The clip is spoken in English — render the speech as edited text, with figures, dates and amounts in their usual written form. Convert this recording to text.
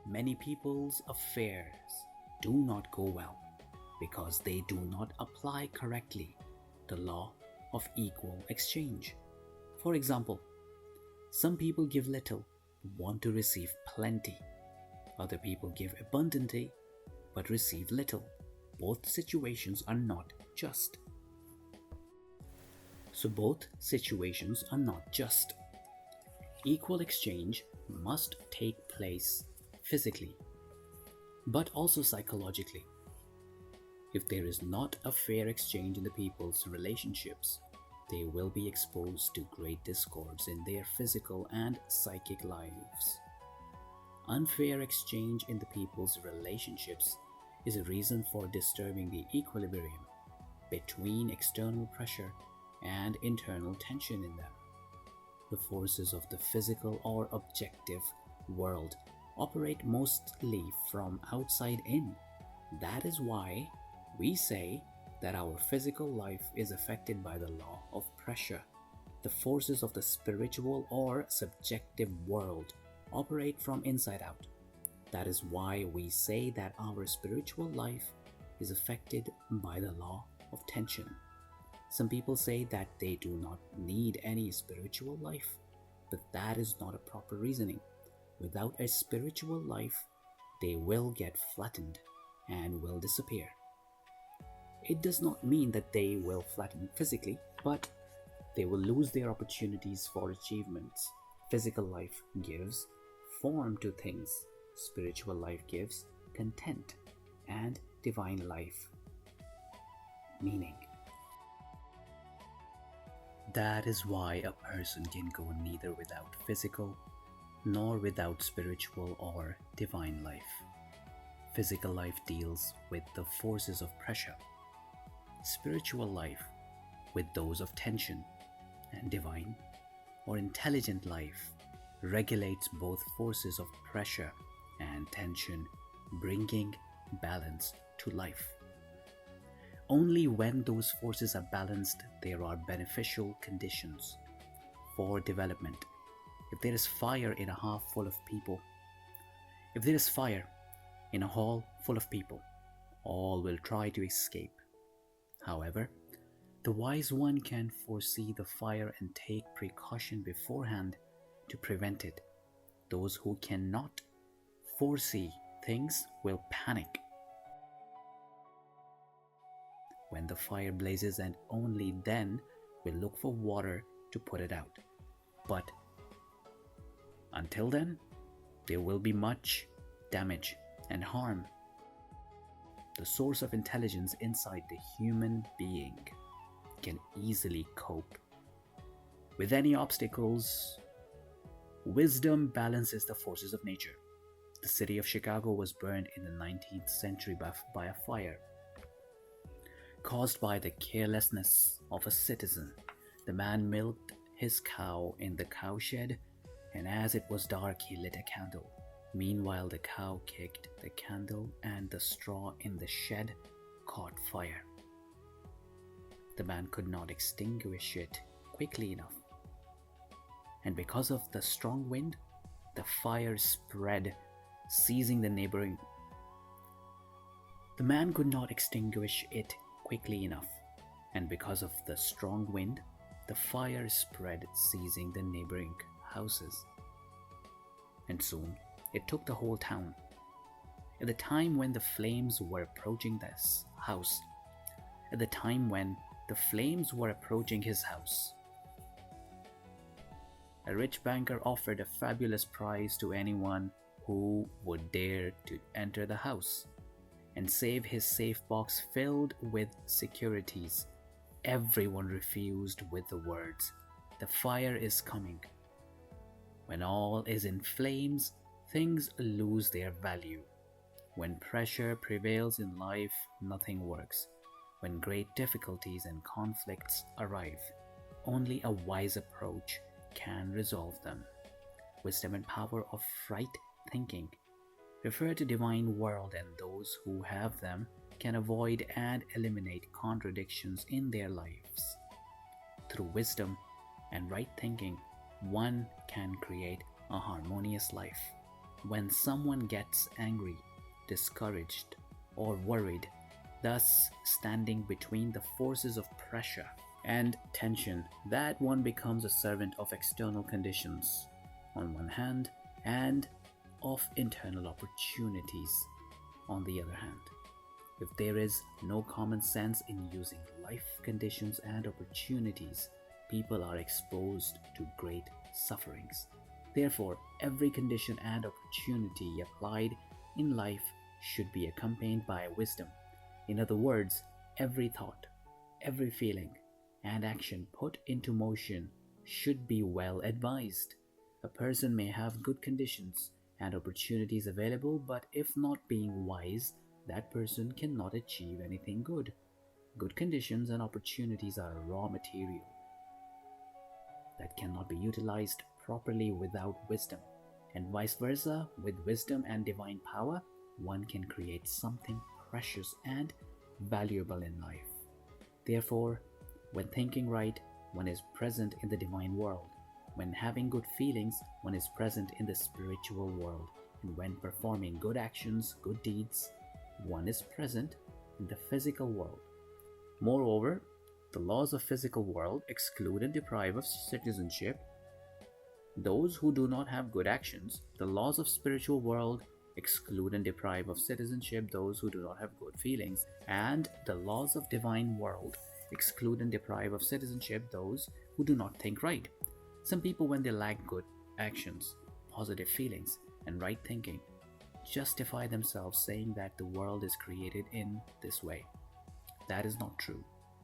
Many people's affairs do not go well because they do not apply correctly the law of equal exchange. For example, some people give little but want to receive plenty. Other people give abundantly but receive little. Both situations are not just. So both situations are not just. Equal exchange must take place physically, but also psychologically. If there is not a fair exchange in the people's relationships, they will be exposed to great discords in their physical and psychic lives. Unfair exchange in the people's relationships is a reason for disturbing the equilibrium between external pressure and internal tension in them. The forces of the physical or objective world operate mostly from outside in. That is why we say that our physical life is affected by the law of pressure. The forces of the spiritual or subjective world operate from inside out. That is why we say that our spiritual life is affected by the law of tension. Some people say that they do not need any spiritual life, but that is not a proper reasoning. Without a spiritual life, they will get flattened and will disappear. It does not mean that they will flatten physically, but they will lose their opportunities for achievements. Physical life gives form to things. Spiritual life gives content and divine life meaning. That is why a person can go neither without physical nor without spiritual or divine life. Physical life deals with the forces of pressure, spiritual life with those of tension, and divine or intelligent life regulates both forces of pressure and tension, bringing balance to life. Only when those forces are balanced, there are beneficial conditions for development. If there is fire in a half full of people, if there is fire in a hall full of people, all will try to escape. However, the wise one can foresee the fire and take precaution beforehand to prevent it. Those who cannot foresee things will panic when the fire blazes, and only then will look for water to put it out. But until then, there will be much damage and harm. The source of intelligence inside the human being can easily cope with any obstacles. Wisdom balances the forces of nature. The city of Chicago was burned in the 19th century by a fire caused by the carelessness of a citizen. The man milked his cow in the cowshed, and as it was dark, he lit a candle. Meanwhile, the cow kicked the candle, and the straw in the shed caught fire. The man could not extinguish it quickly enough, and because of the strong wind, the fire spread, seizing the neighboring. The man could not extinguish it quickly enough, and because of the strong wind, the fire spread, seizing the neighboring houses. And soon it took the whole town. At the time when the flames were approaching his house, a rich banker offered a fabulous prize to anyone who would dare to enter the house and save his safe box filled with securities. Everyone refused with the words, "The fire is coming." When all is in flames, things lose their value. When pressure prevails in life, nothing works. When great difficulties and conflicts arrive, only a wise approach can resolve them. Wisdom and power of right thinking refer to divine world, and those who have them can avoid and eliminate contradictions in their lives. Through wisdom and right thinking, one can create a harmonious life. When someone gets angry, discouraged, or worried, thus standing between the forces of pressure and tension, that one becomes a servant of external conditions on one hand and of internal opportunities on the other hand. If there is no common sense in using life conditions and opportunities, people are exposed to great sufferings. Therefore, every condition and opportunity applied in life should be accompanied by wisdom. In other words, every thought, every feeling, and action put into motion should be well advised. A person may have good conditions and opportunities available, but if not being wise, that person cannot achieve anything good. Good conditions and opportunities are raw material that cannot be utilized properly without wisdom, and vice versa. With wisdom and divine power, one can create something precious and valuable in life. Therefore, when thinking right, one is present in the divine world. When having good feelings, one is present in the spiritual world. And when performing good actions, good deeds, one is present in the physical world. Moreover, the laws of physical world exclude and deprive of citizenship those who do not have good actions. The laws of spiritual world exclude and deprive of citizenship those who do not have good feelings, and the laws of divine world exclude and deprive of citizenship those who do not think right. Some people, when they lack good actions, positive feelings, and right thinking, justify themselves saying that the world is created in this way. That is not true.